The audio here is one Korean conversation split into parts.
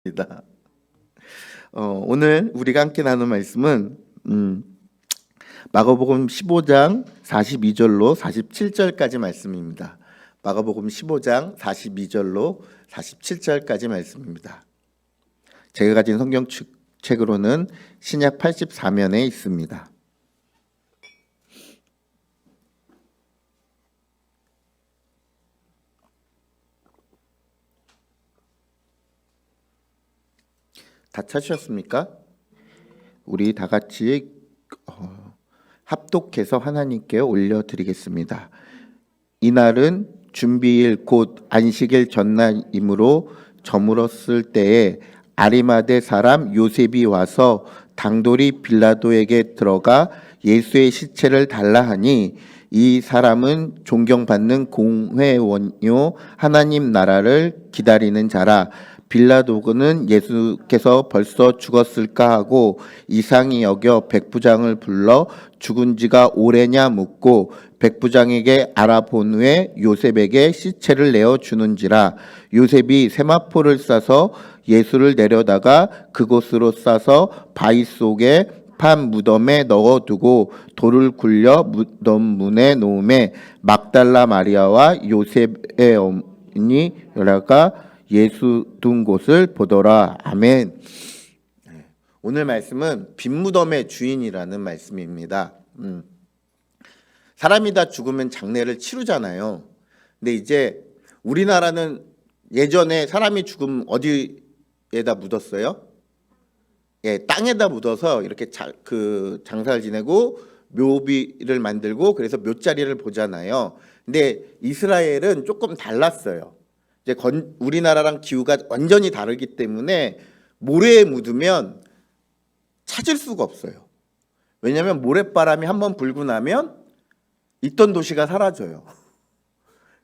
입니다. 오늘 우리가 함께 나눌 말씀은 마가복음 15장 42절로 47절까지 말씀입니다. 마가복음 15장 42절로 47절까지 말씀입니다. 제가 가진 성경책으로는 신약 84면에 있습니다. 다 찾으셨습니까? 우리 다 같이 합독해서 하나님께 올려드리겠습니다. 이날은 준비일 곧 안식일 전날이므로 저물었을 때에 아리마대 사람 요셉이 와서 당돌이 빌라도에게 들어가 예수의 시체를 달라 하니 이 사람은 존경받는 공회원요 하나님 나라를 기다리는 자라. 빌라도는 예수께서 벌써 죽었을까 하고 이상히 여겨 백부장을 불러 죽은 지가 오래냐 묻고 백부장에게 알아본 후에 요셉에게 시체를 내어 주는지라. 요셉이 세마포를 싸서 예수를 내려다가 그곳으로 싸서 바위 속에 판 무덤에 넣어두고 돌을 굴려 무덤 문에 놓음에 막달라 마리아와 요셉의 어머니 여라가 예수 둔 곳을 보더라. 아멘. 오늘 말씀은 빈무덤의 주인이라는 말씀입니다. 사람이 다 죽으면 장례를 치르잖아요. 근데 이제 우리나라는 예전에 사람이 죽으면 어디에다 묻었어요? 예, 땅에다 묻어서 이렇게 장사를 지내고 묘비를 만들고 그래서 묘자리를 보잖아요. 근데 이스라엘은 조금 달랐어요. 이제 우리나라랑 기후가 완전히 다르기 때문에 모래에 묻으면 찾을 수가 없어요. 왜냐하면 모래바람이 한번 불고 나면 있던 도시가 사라져요.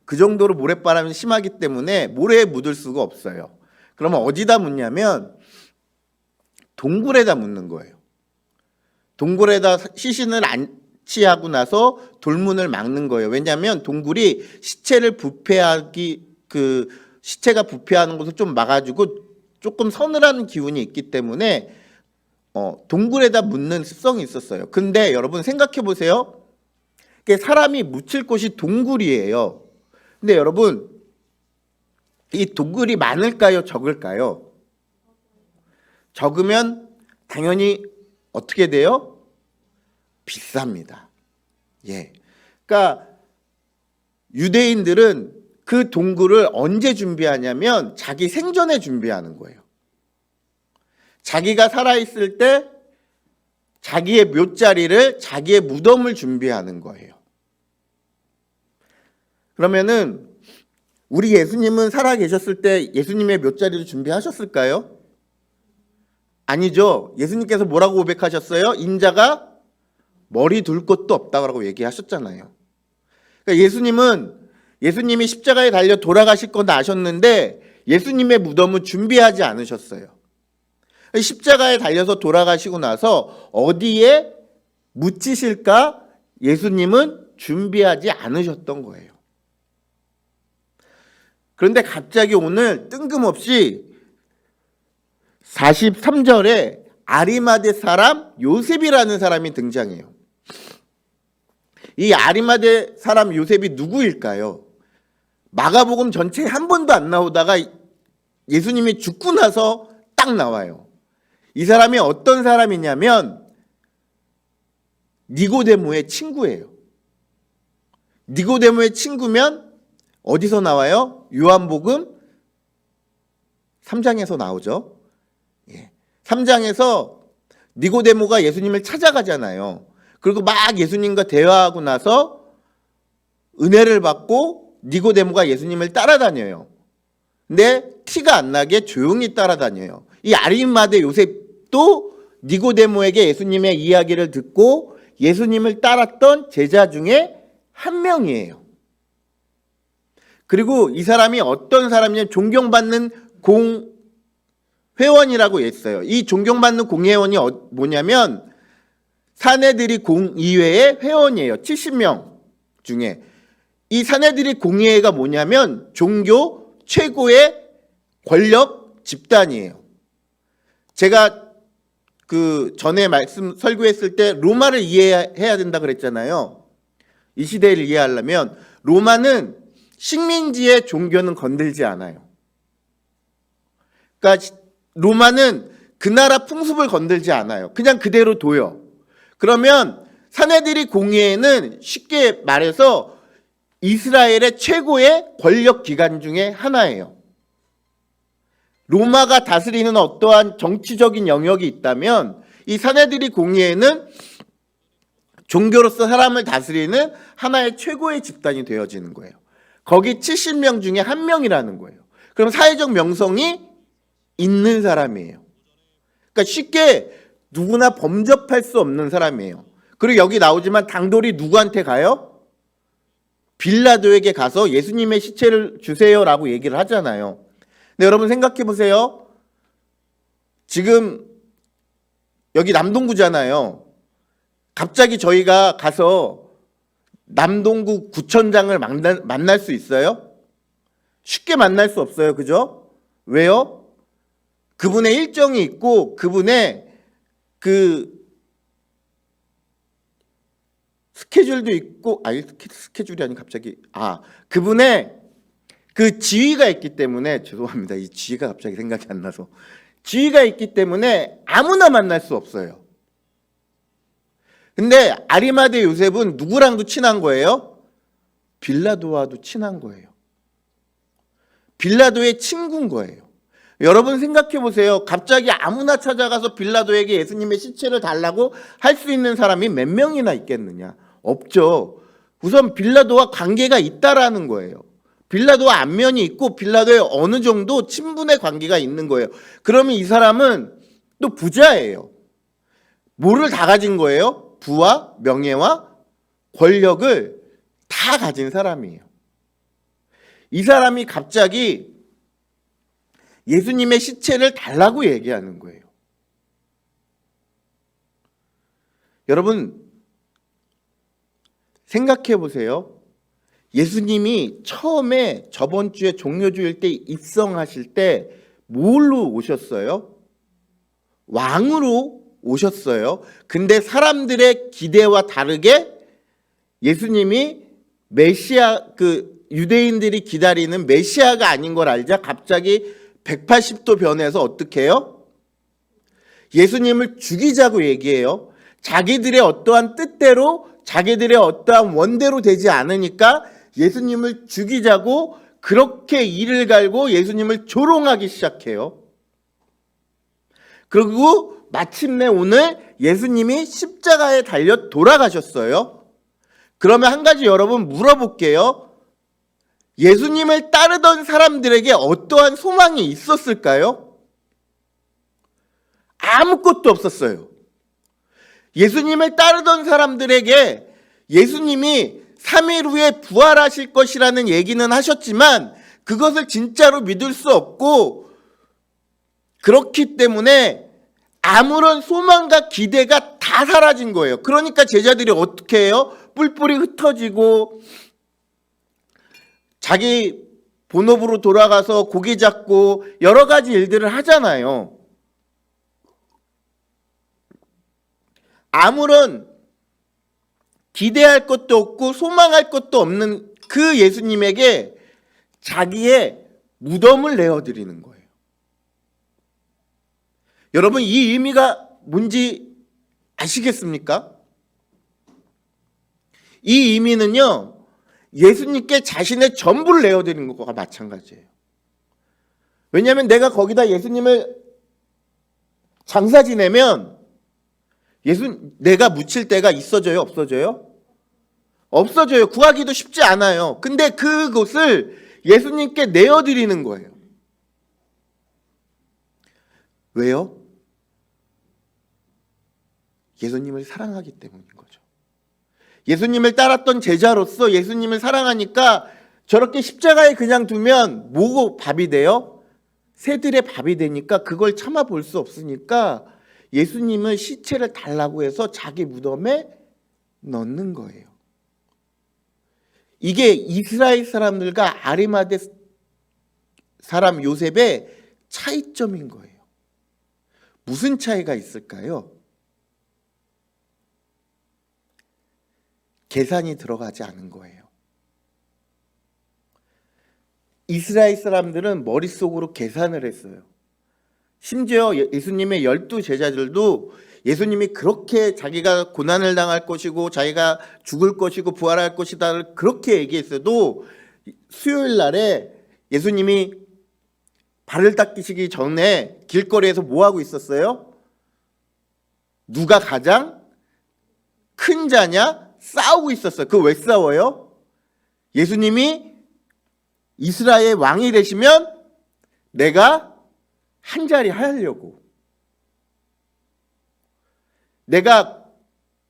그 정도로 모래바람이 심하기 때문에 모래에 묻을 수가 없어요. 그러면 어디다 묻냐면 동굴에다 묻는 거예요. 동굴에다 시신을 안치하고 나서 돌문을 막는 거예요. 왜냐하면 동굴이 시체를 시체가 부패하는 것을 좀 막아주고 조금 서늘한 기운이 있기 때문에 동굴에다 묻는 습성이 있었어요. 근데 여러분 생각해 보세요. 사람이 묻힐 곳이 동굴이에요. 근데 여러분 이 동굴이 많을까요? 적을까요? 적으면 당연히 어떻게 돼요? 비쌉니다. 예. 그러니까 유대인들은 그 동굴을 언제 준비하냐면 자기 생전에 준비하는 거예요. 자기가 살아있을 때 자기의 묘자리를, 자기의 무덤을 준비하는 거예요. 그러면은 우리 예수님은 살아 계셨을 때 예수님의 묘자리를 준비하셨을까요? 아니죠. 예수님께서 뭐라고 고백하셨어요? 인자가 머리 둘 곳도 없다고 얘기하셨잖아요. 그러니까 예수님이 십자가에 달려 돌아가실 건 아셨는데 예수님의 무덤은 준비하지 않으셨어요. 십자가에 달려서 돌아가시고 나서 어디에 묻히실까 예수님은 준비하지 않으셨던 거예요. 그런데 갑자기 오늘 뜬금없이 43절에 아리마대 사람 요셉이라는 사람이 등장해요. 이 아리마대 사람 요셉이 누구일까요? 마가복음 전체에 한 번도 안 나오다가 예수님이 죽고 나서 딱 나와요. 이 사람이 어떤 사람이냐면 니고데모의 친구예요. 니고데모의 친구면 어디서 나와요? 요한복음 3장에서 나오죠. 3장에서 니고데모가 예수님을 찾아가잖아요. 그리고 막 예수님과 대화하고 나서 은혜를 받고 니고데모가 예수님을 따라다녀요. 근데 티가 안 나게 조용히 따라다녀요. 이 아리마대 요셉도 니고데모에게 예수님의 이야기를 듣고 예수님을 따랐던 제자 중에 한 명이에요. 그리고 이 사람이 어떤 사람이냐면 존경받는 공회원이라고 했어요. 이 존경받는 공회원이 뭐냐면 사내들이 공의회의 회원이에요. 70명 중에. 이 사내들이 공의회가 뭐냐면 종교 최고의 권력 집단이에요. 제가 그 전에 말씀 설교했을 때 로마를 이해해야 된다 그랬잖아요. 이 시대를 이해하려면 로마는 식민지의 종교는 건들지 않아요. 그러니까 로마는 그 나라 풍습을 건들지 않아요. 그냥 그대로 둬요. 그러면 사내들이 공의회는 쉽게 말해서 이스라엘의 최고의 권력 기관 중에 하나예요. 로마가 다스리는 어떠한 정치적인 영역이 있다면 이 사내들이 공의회는 종교로서 사람을 다스리는 하나의 최고의 집단이 되어지는 거예요. 거기 70명 중에 1명이라는 거예요. 그럼 사회적 명성이 있는 사람이에요. 그러니까 쉽게 누구나 범접할 수 없는 사람이에요. 그리고 여기 나오지만 당돌이 누구한테 가요? 빌라도에게 가서 예수님의 시체를 주세요라고 얘기를 하잖아요. 근데 여러분 생각해 보세요. 지금 여기 남동구잖아요. 갑자기 저희가 가서 남동구 구청장을 만날 수 있어요? 쉽게 만날 수 없어요. 그죠? 왜요? 그분의 일정이 있고 그분의 그 스케줄도 있고 스케줄이 아닌 갑자기 그분의 그 지위가 있기 때문에 죄송합니다. 이 지위가 갑자기 생각이 안 나서 지위가 있기 때문에 아무나 만날 수 없어요. 근데 아리마대 요셉은 누구랑도 친한 거예요? 빌라도와도 친한 거예요. 빌라도의 친구인 거예요. 여러분 생각해 보세요. 갑자기 아무나 찾아가서 빌라도에게 예수님의 시체를 달라고 할 수 있는 사람이 몇 명이나 있겠느냐? 없죠. 우선 빌라도와 관계가 있다라는 거예요. 빌라도와 안면이 있고 빌라도에 어느 정도 친분의 관계가 있는 거예요. 그러면 이 사람은 또 부자예요. 뭐를 다 가진 거예요? 부와 명예와 권력을 다 가진 사람이에요. 이 사람이 갑자기 예수님의 시체를 달라고 얘기하는 거예요. 여러분 생각해 보세요. 예수님이 처음에 저번 주에 종료주일 때 입성하실 때 뭘로 오셨어요? 왕으로 오셨어요. 근데 사람들의 기대와 다르게 예수님이 메시아, 유대인들이 기다리는 메시아가 아닌 걸 알자 갑자기 180도 변해서 어떻게 해요? 예수님을 죽이자고 얘기해요. 자기들의 어떠한 뜻대로 자기들의 어떠한 원대로 되지 않으니까 예수님을 죽이자고 그렇게 이를 갈고 예수님을 조롱하기 시작해요. 그리고 마침내 오늘 예수님이 십자가에 달려 돌아가셨어요. 그러면 한 가지 여러분 물어볼게요. 예수님을 따르던 사람들에게 어떠한 소망이 있었을까요? 아무것도 없었어요. 예수님을 따르던 사람들에게 예수님이 3일 후에 부활하실 것이라는 얘기는 하셨지만 그것을 진짜로 믿을 수 없고 그렇기 때문에 아무런 소망과 기대가 다 사라진 거예요. 그러니까 제자들이 어떻게 해요? 뿔뿔이 흩어지고 자기 본업으로 돌아가서 고기 잡고 여러 가지 일들을 하잖아요. 아무런 기대할 것도 없고 소망할 것도 없는 그 예수님에게 자기의 무덤을 내어드리는 거예요. 여러분 이 의미가 뭔지 아시겠습니까? 이 의미는요. 예수님께 자신의 전부를 내어드리는 것과 마찬가지예요. 왜냐하면 내가 거기다 예수님을 장사 지내면 내가 묻힐 때가 있어져요? 없어져요? 없어져요. 구하기도 쉽지 않아요. 근데 그곳을 예수님께 내어드리는 거예요. 왜요? 예수님을 사랑하기 때문인 거죠. 예수님을 따랐던 제자로서 예수님을 사랑하니까 저렇게 십자가에 그냥 두면 뭐고 밥이 돼요? 새들의 밥이 되니까 그걸 참아 볼 수 없으니까 예수님을 시체를 달라고 해서 자기 무덤에 넣는 거예요. 이게 이스라엘 사람들과 아리마대 사람 요셉의 차이점인 거예요. 무슨 차이가 있을까요? 계산이 들어가지 않은 거예요. 이스라엘 사람들은 머릿속으로 계산을 했어요. 심지어 예수님의 12 제자들도 예수님이 그렇게 자기가 고난을 당할 것이고 자기가 죽을 것이고 부활할 것이다 그렇게 얘기했어도 수요일 날에 예수님이 발을 닦이시기 전에 길거리에서 뭐 하고 있었어요? 누가 가장 큰 자냐? 싸우고 있었어요. 그 왜 싸워요? 예수님이 이스라엘 왕이 되시면 내가 한 자리 하려고. 내가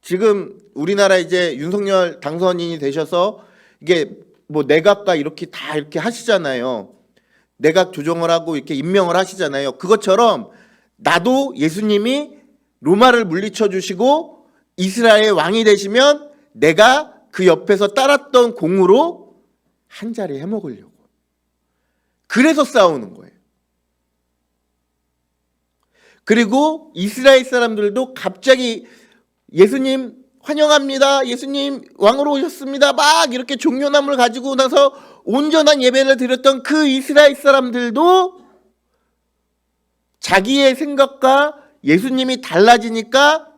지금 우리나라 이제 윤석열 당선인이 되셔서 이게 뭐 내각과 이렇게 다 이렇게 하시잖아요. 내각 조정을 하고 이렇게 임명을 하시잖아요. 그것처럼 나도 예수님이 로마를 물리쳐 주시고 이스라엘 왕이 되시면 내가 그 옆에서 따랐던 공으로 한 자리 해먹으려고. 그래서 싸우는 거예요. 그리고 이스라엘 사람들도 갑자기 예수님 환영합니다. 예수님 왕으로 오셨습니다. 막 이렇게 종려나무를 가지고 나서 온전한 예배를 드렸던 그 이스라엘 사람들도 자기의 생각과 예수님이 달라지니까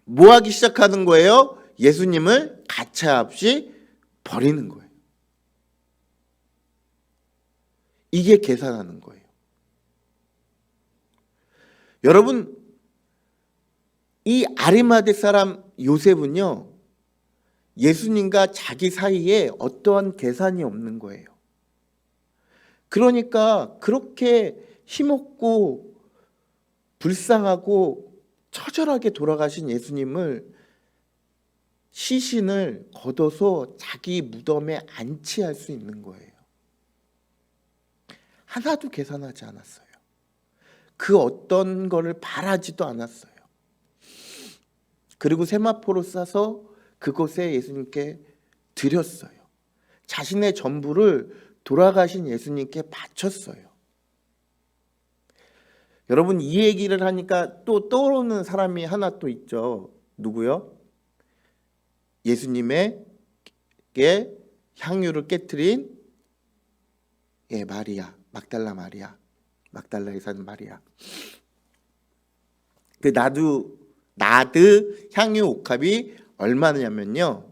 뭐 하기 시작하는 거예요? 예수님을 가차없이 버리는 거예요. 이게 계산하는 거예요. 여러분, 이 아리마대 사람 요셉은요, 예수님과 자기 사이에 어떠한 계산이 없는 거예요. 그러니까 그렇게 힘없고 불쌍하고 처절하게 돌아가신 예수님을 시신을 걷어서 자기 무덤에 안치할 수 있는 거예요. 하나도 계산하지 않았어요. 그 어떤 거를 바라지도 않았어요. 그리고 세마포로 싸서 그곳에 예수님께 드렸어요. 자신의 전부를 돌아가신 예수님께 바쳤어요. 여러분, 이 얘기를 하니까 또 떠오르는 사람이 하나 또 있죠. 누구요? 예수님에게 향유를 깨트린 마리아, 막달라 마리아, 막달라에 사는 마리아. 그 나드 향유 옥합이 얼마냐면요,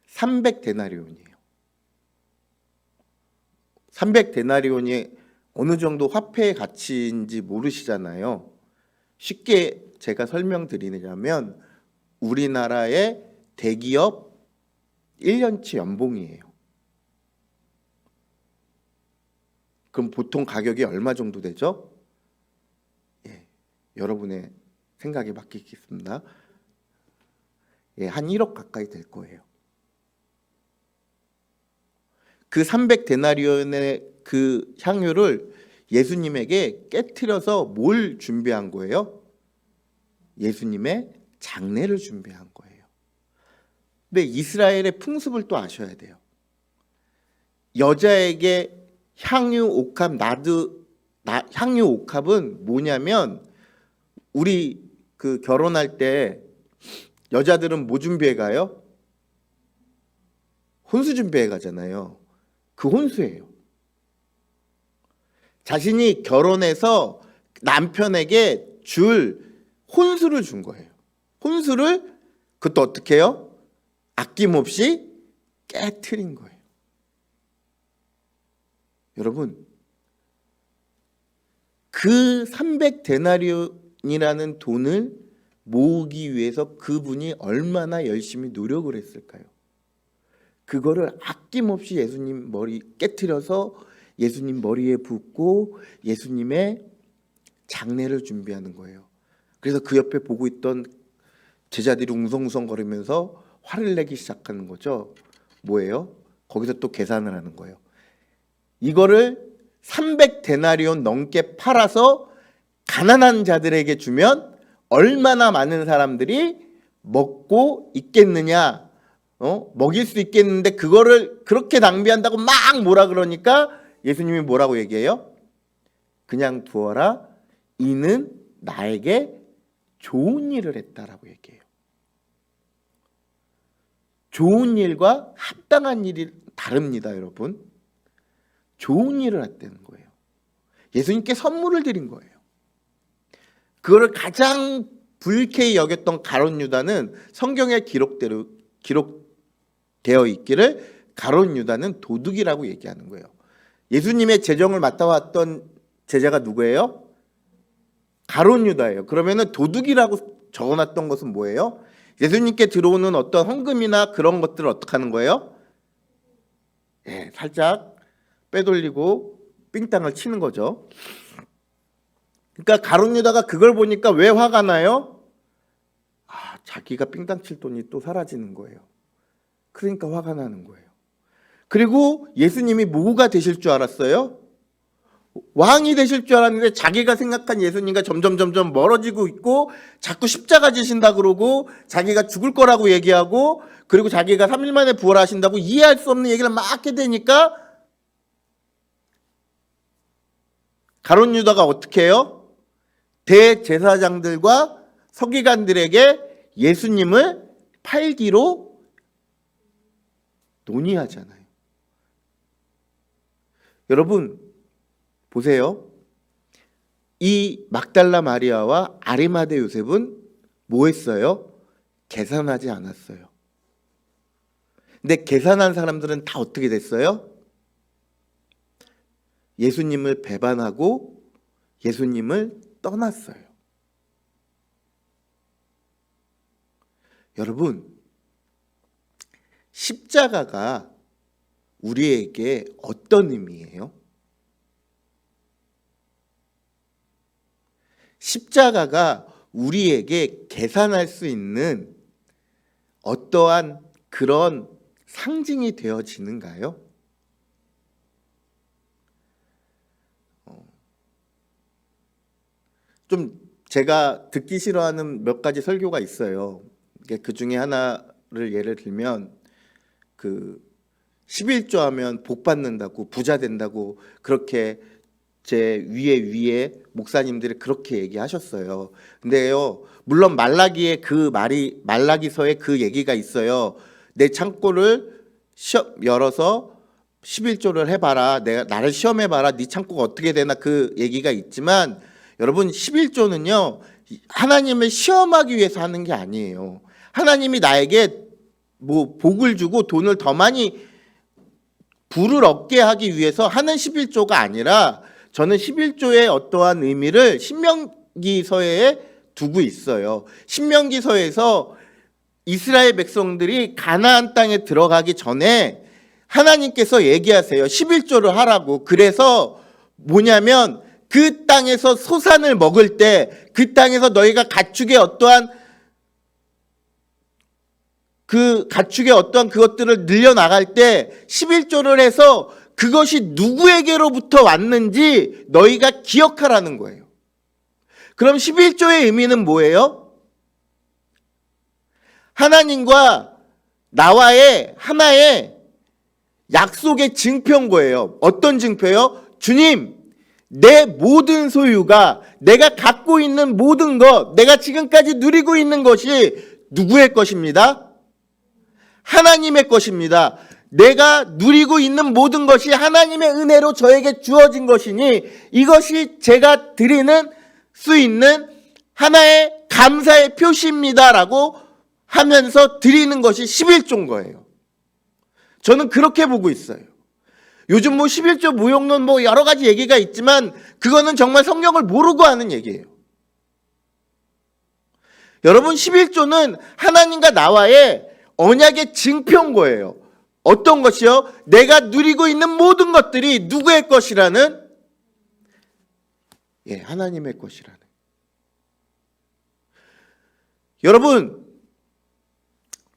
300데나리온이에요. 300데나리온이 어느 정도 화폐의 가치인지 모르시잖아요. 쉽게 제가 설명드리자면 우리나라의 대기업 1년치 연봉이에요. 그럼 보통 가격이 얼마 정도 되죠? 여러분의 생각에 맡기겠습니다. 한 1억 가까이 될 거예요. 그 300데나리온의 그 향유를 예수님에게 깨트려서 뭘 준비한 거예요? 예수님의 장례를 준비한 거예요. 근데 이스라엘의 풍습을 또 아셔야 돼요. 여자에게 향유 옥합, 향유 옥합은 뭐냐면, 우리 그 결혼할 때 여자들은 뭐 준비해 가요? 혼수 준비해 가잖아요. 그 혼수예요. 자신이 결혼해서 남편에게 줄 혼수를 준 거예요. 혼수를 그것도 어떻게 해요? 아낌없이 깨트린 거예요. 여러분, 그 300데나리온이라는 돈을 모으기 위해서 그분이 얼마나 열심히 노력을 했을까요? 그거를 아낌없이 예수님 머리 깨트려서 예수님 머리에 붓고 예수님의 장례를 준비하는 거예요. 그래서 그 옆에 보고 있던 제자들이 웅성웅성거리면서 화를 내기 시작하는 거죠. 뭐예요? 거기서 또 계산을 하는 거예요. 이거를 300데나리온 넘게 팔아서 가난한 자들에게 주면 얼마나 많은 사람들이 먹고 있겠느냐, 먹일 수 있겠는데 그거를 그렇게 낭비한다고 막 뭐라 그러니까 예수님이 뭐라고 얘기해요? 그냥 두어라. 이는 나에게 좋은 일을 했다라고 얘기해요. 좋은 일과 합당한 일이 다릅니다, 여러분. 좋은 일을 했다는 거예요. 예수님께 선물을 드린 거예요. 그거를 가장 불쾌히 여겼던 가룟 유다는 성경에 기록되어 있기를 가룟 유다는 도둑이라고 얘기하는 거예요. 예수님의 재정을 맡아왔던 제자가 누구예요? 가룟 유다예요. 그러면은 도둑이라고 적어놨던 것은 뭐예요? 예수님께 들어오는 어떤 헌금이나 그런 것들을 어떻게 하는 거예요? 예, 살짝 빼돌리고 삥땅을 치는 거죠. 그러니까 가룟 유다가 그걸 보니까 왜 화가 나요? 자기가 삥땅 칠 돈이 또 사라지는 거예요. 그러니까 화가 나는 거예요. 그리고 예수님이 뭐가 되실 줄 알았어요? 왕이 되실 줄 알았는데 자기가 생각한 예수님과 점점 멀어지고 있고 자꾸 십자가 지신다 그러고 자기가 죽을 거라고 얘기하고 그리고 자기가 3일 만에 부활하신다고 이해할 수 없는 얘기를 막 하게 되니까 가룟 유다가 어떻게 해요? 대제사장들과 서기관들에게 예수님을 팔기로 논의하잖아요. 여러분 보세요. 이 막달라 마리아와 아리마대 요셉은 뭐 했어요? 계산하지 않았어요. 근데 계산한 사람들은 다 어떻게 됐어요? 예수님을 배반하고 예수님을 떠났어요. 여러분, 십자가가 우리에게 어떤 의미예요? 십자가가 우리에게 계산할 수 있는 어떠한 그런 상징이 되어지는가요? 좀 제가 듣기 싫어하는 몇 가지 설교가 있어요. 그 중에 하나를 예를 들면 11조 하면 복 받는다고 부자 된다고 그렇게 제 위에 목사님들이 그렇게 얘기하셨어요. 근데요, 물론 말라기에 말라기서에 그 얘기가 있어요. 내 창고를 열어서 11조를 해봐라. 나를 시험해봐라. 네 창고가 어떻게 되나 그 얘기가 있지만 여러분 11조는요 하나님을 시험하기 위해서 하는 게 아니에요. 하나님이 나에게 뭐 복을 주고 돈을 더 많이 부를 얻게 하기 위해서 하는 11조가 아니라 저는 11조의 어떠한 의미를 신명기서에 두고 있어요. 신명기서에서 이스라엘 백성들이 가나안 땅에 들어가기 전에 하나님께서 얘기하세요. 11조를 하라고. 그래서 뭐냐면 그 땅에서 소산을 먹을 때 그 땅에서 너희가 가축의 어떠한 그것들을 늘려나갈 때 11조를 해서 그것이 누구에게로부터 왔는지 너희가 기억하라는 거예요. 그럼 11조의 의미는 뭐예요? 하나님과 나와의 하나의 약속의 증표인 거예요. 어떤 증표요? 주님, 내 모든 소유가 내가 갖고 있는 모든 것, 내가 지금까지 누리고 있는 것이 누구의 것입니다? 하나님의 것입니다. 내가 누리고 있는 모든 것이 하나님의 은혜로 저에게 주어진 것이니 이것이 제가 드리는 수 있는 하나의 감사의 표시입니다라고 하면서 드리는 것이 11조인 거예요. 저는 그렇게 보고 있어요. 요즘 뭐 11조 무용론 뭐 여러 가지 얘기가 있지만 그거는 정말 성경을 모르고 하는 얘기예요. 여러분 11조는 하나님과 나와의 언약의 증표인 거예요. 어떤 것이요? 내가 누리고 있는 모든 것들이 누구의 것이라는? 하나님의 것이라는. 여러분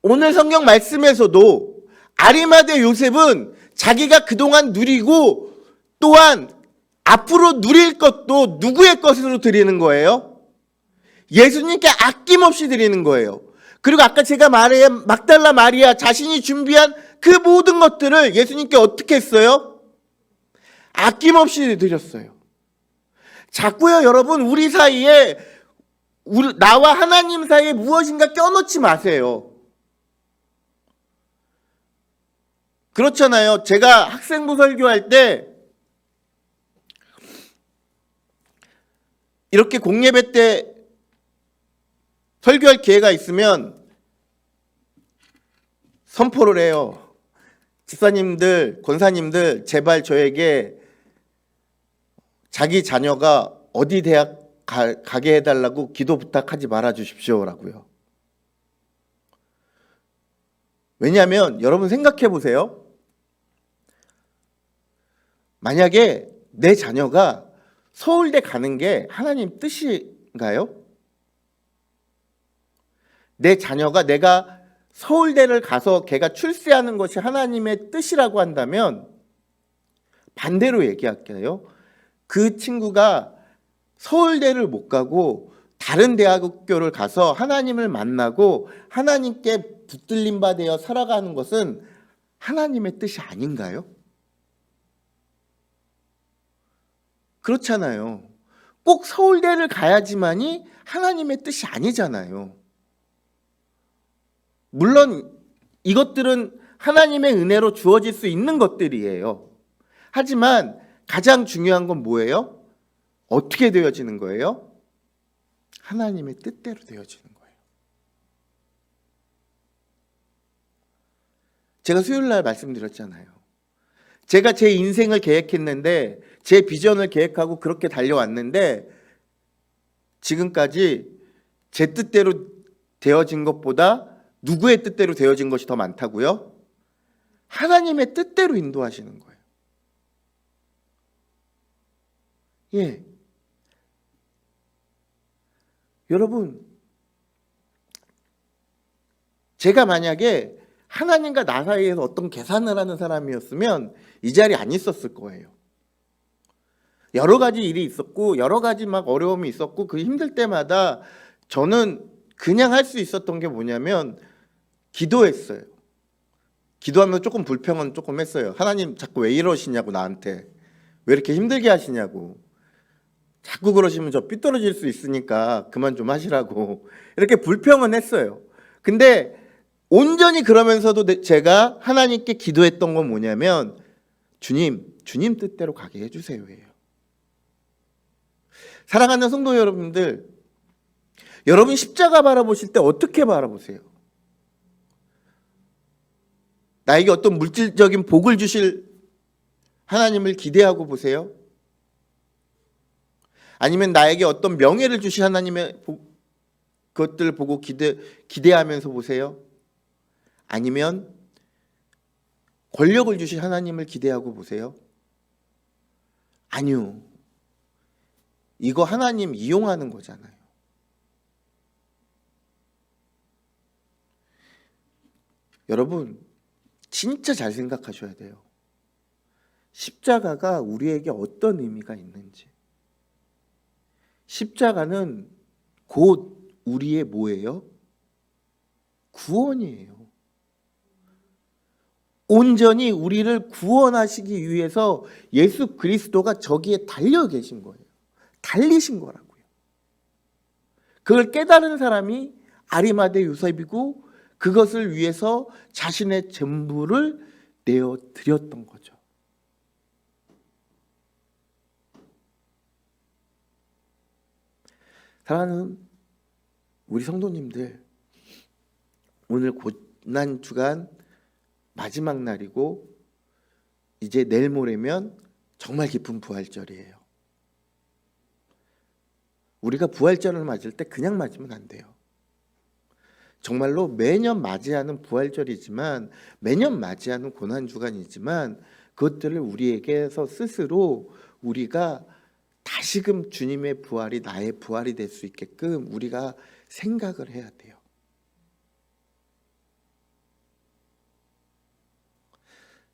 오늘 성경 말씀에서도 아리마대 요셉은 자기가 그동안 누리고 또한 앞으로 누릴 것도 누구의 것으로 드리는 거예요? 예수님께 아낌없이 드리는 거예요. 그리고 아까 제가 말한 막달라 마리아 자신이 준비한 그 모든 것들을 예수님께 어떻게 했어요? 아낌없이 드렸어요. 자꾸요 여러분 우리 사이에 나와 하나님 사이에 무엇인가 껴놓지 마세요. 그렇잖아요. 제가 학생부 설교할 때 이렇게 공예배 때 설교할 기회가 있으면 선포를 해요. 집사님들, 권사님들 제발 저에게 자기 자녀가 어디 대학 가게 해달라고 기도 부탁하지 말아 주십시오라고요. 왜냐하면 여러분 생각해 보세요. 만약에 내 자녀가 서울대 가는 게 하나님 뜻인가요? 내 자녀가 내가 서울대를 가서 걔가 출세하는 것이 하나님의 뜻이라고 한다면 반대로 얘기할게요. 그 친구가 서울대를 못 가고 다른 대학교를 가서 하나님을 만나고 하나님께 붙들림 바 되어 살아가는 것은 하나님의 뜻이 아닌가요? 그렇잖아요. 꼭 서울대를 가야지만이 하나님의 뜻이 아니잖아요. 물론 이것들은 하나님의 은혜로 주어질 수 있는 것들이에요. 하지만 가장 중요한 건 뭐예요? 어떻게 되어지는 거예요? 하나님의 뜻대로 되어지는 거예요. 제가 수요일 날 말씀드렸잖아요. 제가 제 인생을 계획했는데 제 비전을 계획하고 그렇게 달려왔는데 지금까지 제 뜻대로 되어진 것보다 누구의 뜻대로 되어진 것이 더 많다고요? 하나님의 뜻대로 인도하시는 거예요. 예. 여러분, 제가 만약에 하나님과 나 사이에서 어떤 계산을 하는 사람이었으면 이 자리에 안 있었을 거예요. 여러 가지 일이 있었고 여러 가지 막 어려움이 있었고 그 힘들 때마다 저는 그냥 할 수 있었던 게 뭐냐면 기도했어요. 기도하면서 조금 불평은 조금 했어요. 하나님 자꾸 왜 이러시냐고, 나한테 왜 이렇게 힘들게 하시냐고, 자꾸 그러시면 저 삐뚤어질 수 있으니까 그만 좀 하시라고 이렇게 불평은 했어요. 근데 온전히 그러면서도 제가 하나님께 기도했던 건 뭐냐면 주님 뜻대로 가게 해주세요 예요. 사랑하는 성도 여러분들, 여러분 십자가 바라보실 때 어떻게 바라보세요? 나에게 어떤 물질적인 복을 주실 하나님을 기대하고 보세요? 아니면 나에게 어떤 명예를 주실 하나님의 그것들을 보고 기대하면서 보세요? 아니면 권력을 주실 하나님을 기대하고 보세요? 아니요. 이거 하나님 이용하는 거잖아요. 여러분 진짜 잘 생각하셔야 돼요. 십자가가 우리에게 어떤 의미가 있는지. 십자가는 곧 우리의 뭐예요? 구원이에요. 온전히 우리를 구원하시기 위해서 예수 그리스도가 저기에 달려 계신 거예요. 달리신 거라고요. 그걸 깨달은 사람이 아리마대 요셉이고 그것을 위해서 자신의 전부를 내어 드렸던 거죠. 사랑하는 우리 성도님들, 오늘 고난주간 마지막 날이고 이제 내일 모레면 정말 기쁜 부활절이에요. 우리가 부활절을 맞을 때 그냥 맞으면 안 돼요. 정말로 매년 맞이하는 부활절이지만, 매년 맞이하는 고난주간이지만 그것들을 우리에게서 스스로 우리가 다시금 주님의 부활이 나의 부활이 될 수 있게끔 우리가 생각을 해야 돼요.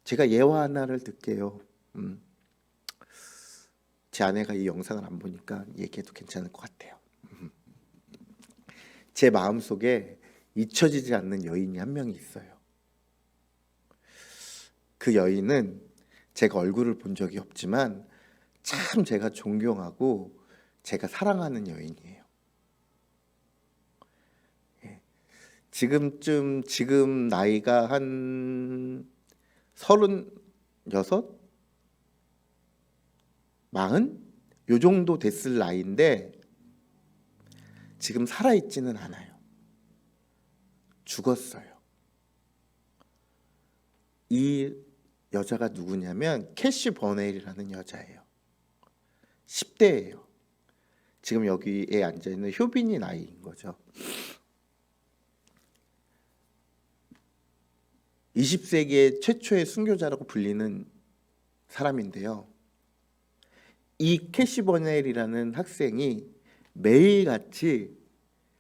제가 예화 하나를 듣게요. 제 아내가 이 영상을 안 보니까 얘기해도 괜찮을 것 같아요. 제 마음속에 잊혀지지 않는 여인이 한 명이 있어요. 그 여인은 제가 얼굴을 본 적이 없지만 참 제가 존경하고 제가 사랑하는 여인이에요. 지금 나이가 한 36, 40? 요 정도 됐을 나이인데 지금 살아있지는 않아요. 죽었어요. 이 여자가 누구냐면 캐시 버네일이라는 여자예요. 10대예요. 지금 여기에 앉아있는 효빈이 나이인 거죠. 20세기의 최초의 순교자라고 불리는 사람인데요. 이 캐시 버넬이라는 학생이 매일같이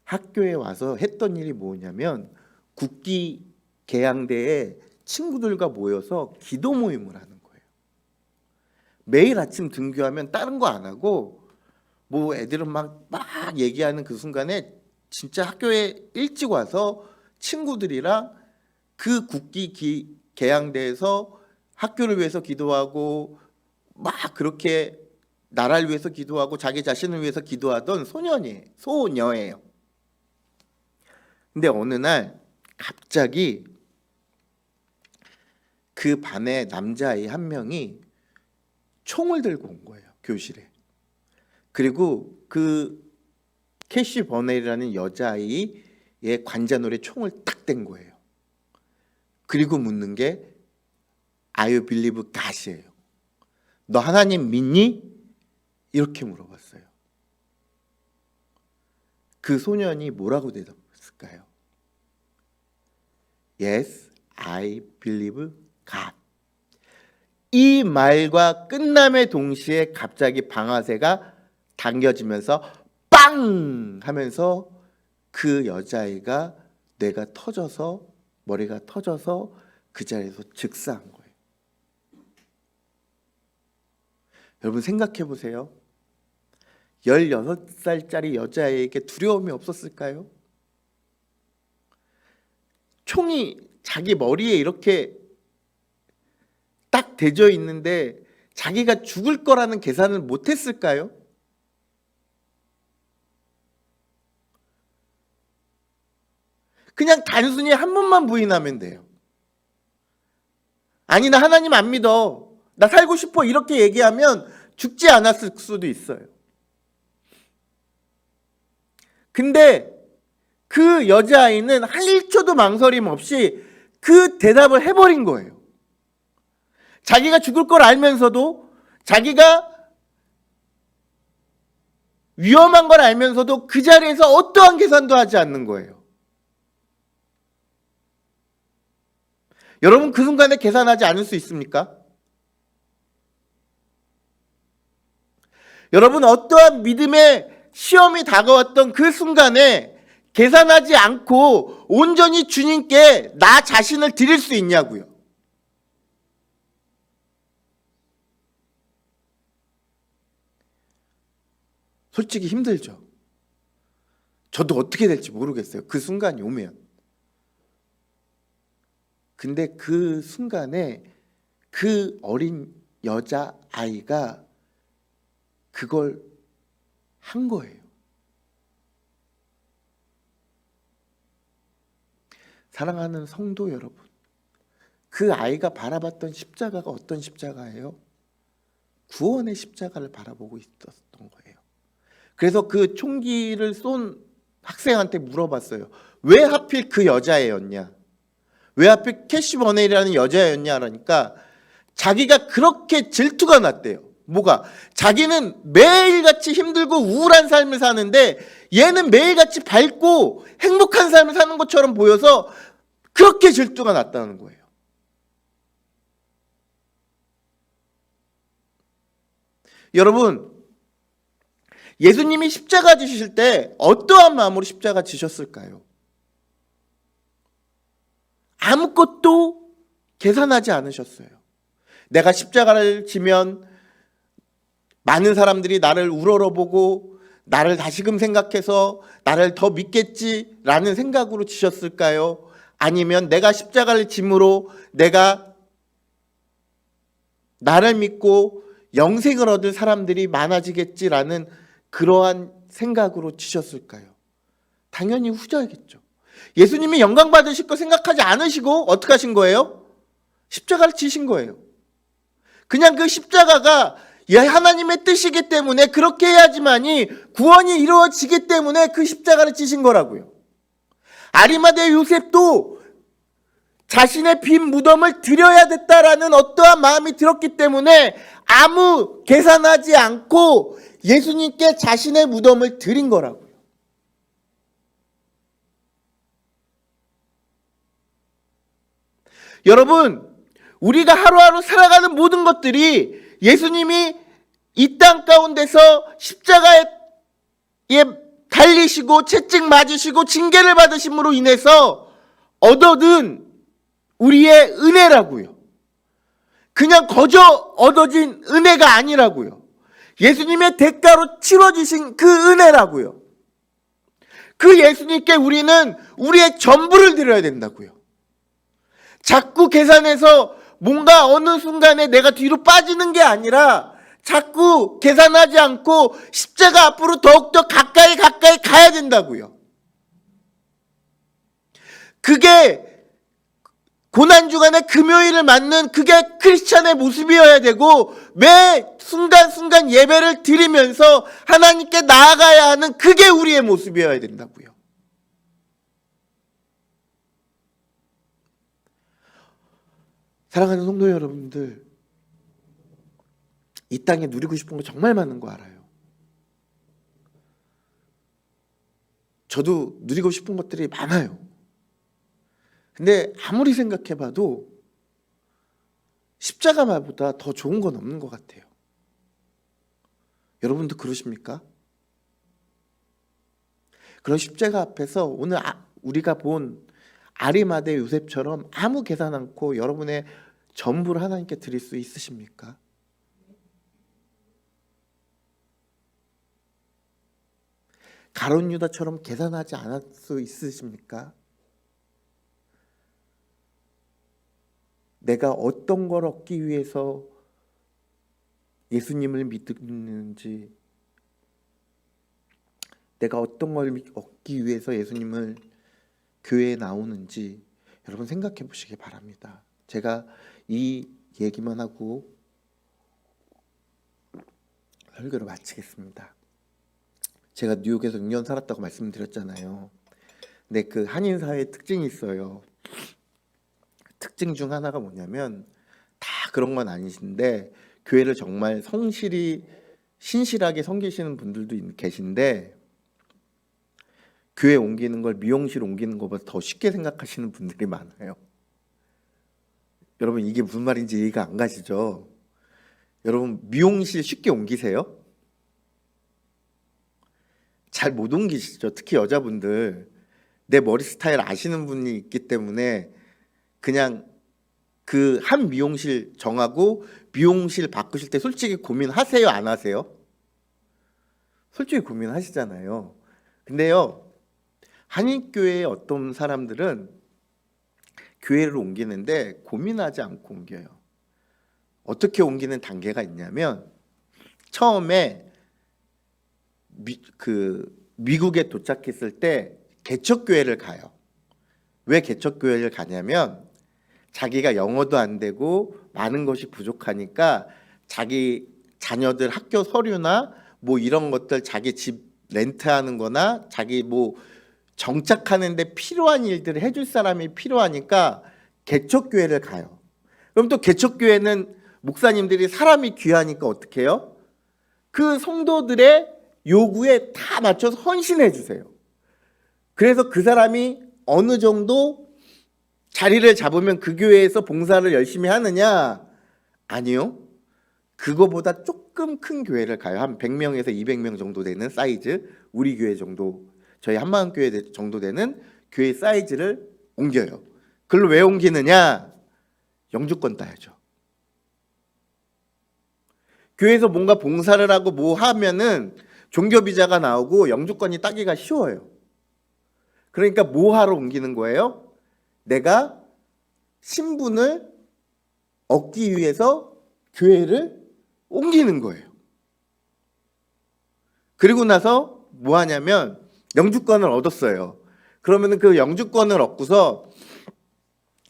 학교에 와서 했던 일이 뭐냐면 국기 개양대에 친구들과 모여서 기도 모임을 하는 거예요. 매일 아침 등교하면 다른 거 안 하고 뭐 애들은 막 얘기하는 그 순간에 진짜 학교에 일찍 와서 친구들이랑 그 국기 개양대에서 학교를 위해서 기도하고 막 그렇게 나라를 위해서 기도하고 자기 자신을 위해서 기도하던 소녀예요. 근데 어느 날 갑자기 그 반에 남자아이 한 명이 총을 들고 온 거예요, 교실에. 그리고 그 캐시 버넬이라는 여자아이의 관자놀이에 총을 딱 댄 거예요. 그리고 묻는 게 Are you believe God이에요. 너 하나님 믿니? 이렇게 물어봤어요. 그 소년이 뭐라고 대답했을까요? Yes, I believe God. 이 말과 끝남의 동시에 갑자기 방아쇠가 당겨지면서 빵 하면서 그 여자아이가 뇌가 터져서 머리가 터져서 그 자리에서 즉사한 거예요. 여러분 생각해 보세요. 16살짜리 여자아이에게 두려움이 없었을까요? 총이 자기 머리에 이렇게 딱 대져 있는데 자기가 죽을 거라는 계산을 못했을까요? 그냥 단순히 한 번만 부인하면 돼요. 아니 나 하나님 안 믿어. 나 살고 싶어. 이렇게 얘기하면 죽지 않았을 수도 있어요. 근데 그 여자아이는 한 1초도 망설임 없이 그 대답을 해버린 거예요. 자기가 죽을 걸 알면서도 자기가 위험한 걸 알면서도 그 자리에서 어떠한 계산도 하지 않는 거예요. 여러분 그 순간에 계산하지 않을 수 있습니까? 여러분 어떠한 믿음의 시험이 다가왔던 그 순간에 계산하지 않고 온전히 주님께 나 자신을 드릴 수 있냐고요. 솔직히 힘들죠. 저도 어떻게 될지 모르겠어요. 그 순간이 오면. 근데 그 순간에 그 어린 여자아이가 그걸 한 거예요. 사랑하는 성도 여러분, 그 아이가 바라봤던 십자가가 어떤 십자가예요? 구원의 십자가를 바라보고 있었던 거예요. 그래서 그 총기를 쏜 학생한테 물어봤어요. 왜 하필 그 여자애였냐? 왜 하필 캐시 버넬이라는 여자였냐라니까 자기가 그렇게 질투가 났대요. 뭐가? 자기는 매일같이 힘들고 우울한 삶을 사는데 얘는 매일같이 밝고 행복한 삶을 사는 것처럼 보여서 그렇게 질투가 났다는 거예요. 여러분, 예수님이 십자가 지실 때 어떠한 마음으로 십자가 지셨을까요? 아무것도 계산하지 않으셨어요. 내가 십자가를 지면 많은 사람들이 나를 우러러보고 나를 다시금 생각해서 나를 더 믿겠지라는 생각으로 지셨을까요? 아니면 내가 십자가를 짐으로 내가 나를 믿고 영생을 얻을 사람들이 많아지겠지라는 그러한 생각으로 지셨을까요? 당연히 후자겠죠. 예수님이 영광 받으실 거 생각하지 않으시고 어떻게 하신 거예요? 십자가를 지신 거예요. 그냥 그 십자가가 하나님의 뜻이기 때문에 그렇게 해야지만이 구원이 이루어지기 때문에 그 십자가를 지신 거라고요. 아리마대 요셉도 자신의 빈 무덤을 드려야 됐다라는 어떠한 마음이 들었기 때문에 아무 계산하지 않고 예수님께 자신의 무덤을 드린 거라고요. 여러분, 우리가 하루하루 살아가는 모든 것들이 예수님이 이 땅 가운데서 십자가에 달리시고 채찍 맞으시고 징계를 받으심으로 인해서 얻어든 우리의 은혜라고요. 그냥 거저 얻어진 은혜가 아니라고요. 예수님의 대가로 치러주신 그 은혜라고요. 그 예수님께 우리는 우리의 전부를 드려야 된다고요. 자꾸 계산해서 뭔가 어느 순간에 내가 뒤로 빠지는 게 아니라 자꾸 계산하지 않고 십자가 앞으로 더욱더 가까이 가야 된다고요. 그게 고난주간의 금요일을 맞는 그게 크리스찬의 모습이어야 되고 매 순간순간 예배를 드리면서 하나님께 나아가야 하는 그게 우리의 모습이어야 된다고요. 사랑하는 성도 여러분들, 이 땅에 누리고 싶은 거 정말 많은 거 알아요. 저도 누리고 싶은 것들이 많아요. 근데 아무리 생각해봐도 십자가보다 더 좋은 건 없는 것 같아요. 여러분도 그러십니까? 그런 십자가 앞에서 오늘 우리가 본 아리마대 요셉처럼 아무 계산 않고 여러분의 전부를 하나님께 드릴 수 있으십니까? 가룟 유다처럼 계산하지 않을 수 있으십니까? 내가 어떤 걸 얻기 위해서 예수님을 믿는지, 내가 어떤 걸 얻기 위해서 예수님을 교회에 나오는지 여러분 생각해 보시기 바랍니다. 제가 이 얘기만 하고 설교를 마치겠습니다. 제가 뉴욕에서 6년 살았다고 말씀드렸잖아요. 근데 그 한인사회의 특징이 있어요. 특징 중 하나가 뭐냐면 다 그런 건 아니신데 교회를 정말 신실하게 섬기시는 분들도 계신데 교회 옮기는 걸 미용실 옮기는 것보다 더 쉽게 생각하시는 분들이 많아요. 여러분 이게 무슨 말인지 이해가 안 가시죠? 여러분 미용실 쉽게 옮기세요? 잘 못 옮기시죠? 특히 여자분들. 내 머리 스타일 아시는 분이 있기 때문에 그냥 그 한 미용실 정하고 미용실 바꾸실 때 솔직히 고민하세요? 안 하세요? 솔직히 고민하시잖아요. 근데요, 한인교회의 어떤 사람들은 교회를 옮기는데 고민하지 않고 옮겨요. 어떻게 옮기는 단계가 있냐면 처음에 미국에 도착했을 때 개척교회를 가요. 왜 개척교회를 가냐면 자기가 영어도 안 되고 많은 것이 부족하니까 자기 자녀들 학교 서류나 뭐 이런 것들 자기 집 렌트하는 거나 자기 뭐 정착하는 데 필요한 일들을 해줄 사람이 필요하니까 개척교회를 가요. 그럼 또 개척교회는 목사님들이 사람이 귀하니까 어떻게 해요? 그 성도들의 요구에 다 맞춰서 헌신해 주세요. 그래서 그 사람이 어느 정도 자리를 잡으면 그 교회에서 봉사를 열심히 하느냐? 아니요. 그거보다 조금 큰 교회를 가요. 한 100명에서 200명 정도 되는 사이즈, 우리 교회 정도, 저희 한마음교회 정도 되는 교회 사이즈를 옮겨요. 그걸 왜 옮기느냐? 영주권 따야죠. 교회에서 뭔가 봉사를 하고 뭐 하면은 종교비자가 나오고 영주권이 따기가 쉬워요. 그러니까 뭐 하러 옮기는 거예요? 내가 신분을 얻기 위해서 교회를 옮기는 거예요. 그리고 나서 뭐 하냐면 영주권을 얻었어요. 그러면 그 영주권을 얻고서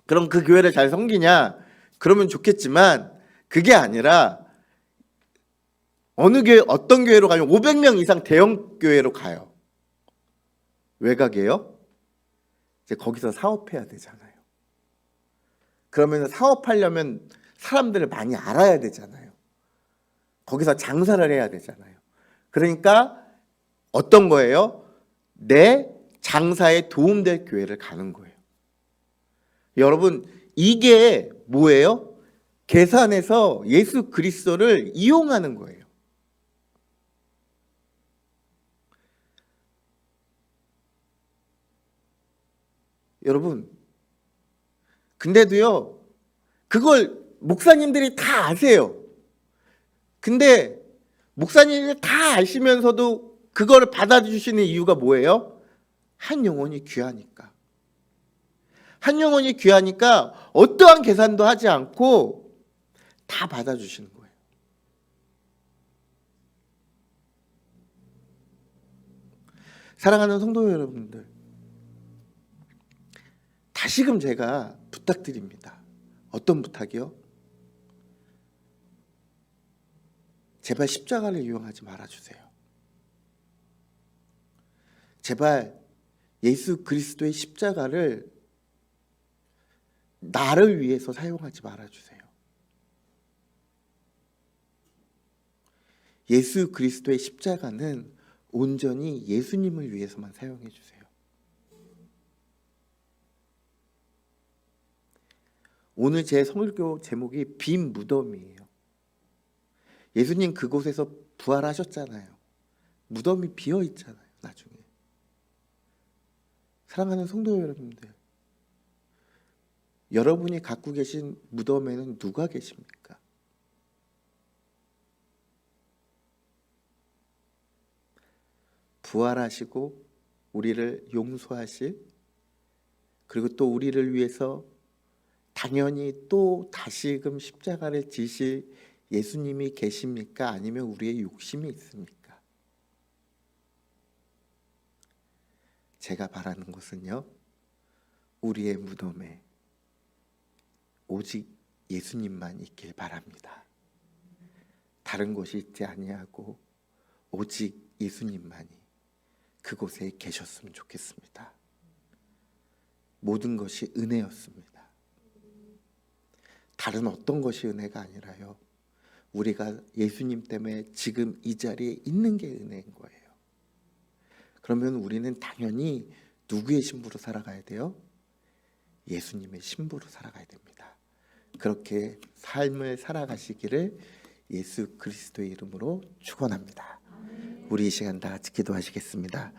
그럼 그 교회를 잘 섬기냐? 그러면 좋겠지만 그게 아니라 어느 교회, 어떤 교회로 가면 500명 이상 대형 교회로 가요. 왜 가게요? 이제 거기서 사업해야 되잖아요. 그러면 사업하려면 사람들을 많이 알아야 되잖아요. 거기서 장사를 해야 되잖아요. 그러니까 어떤 거예요? 내 장사에 도움될 교회를 가는 거예요. 여러분, 이게 뭐예요? 계산해서 예수 그리스도를 이용하는 거예요. 여러분, 근데도요, 그걸 목사님들이 다 아세요. 근데 목사님들이 다 아시면서도 그걸 받아주시는 이유가 뭐예요? 한 영혼이 귀하니까. 한 영혼이 귀하니까 어떠한 계산도 하지 않고 다 받아주시는 거예요. 사랑하는 성도 여러분들, 다시금 제가 부탁드립니다. 어떤 부탁이요? 제발 십자가를 이용하지 말아주세요. 제발 예수 그리스도의 십자가를 나를 위해서 사용하지 말아주세요. 예수 그리스도의 십자가는 온전히 예수님을 위해서만 사용해 주세요. 오늘 제 설교 제목이 빈 무덤이에요. 예수님 그곳에서 부활하셨잖아요. 무덤이 비어 있잖아요. 나중에. 사랑하는 성도 여러분들, 여러분이 갖고 계신 무덤에는 누가 계십니까? 부활하시고 우리를 용서하실, 그리고 또 우리를 위해서 당연히 또 다시금 십자가를 지실 예수님이 계십니까? 아니면 우리의 욕심이 있습니까? 제가 바라는 것은요, 우리의 무덤에 오직 예수님만 있길 바랍니다. 다른 것이 있지 아니하고 오직 예수님만이 그곳에 계셨으면 좋겠습니다. 모든 것이 은혜였습니다. 다른 어떤 것이 은혜가 아니라요, 우리가 예수님 때문에 지금 이 자리에 있는 게 은혜인 거예요. 그러면 우리는 당연히 누구의 신부로 살아가야 돼요? 예수님의 신부로 살아가야 됩니다. 그렇게 삶을 살아가시기를 예수 그리스도의 이름으로 축원합니다. 우리 이 시간 다 같이 기도하시겠습니다.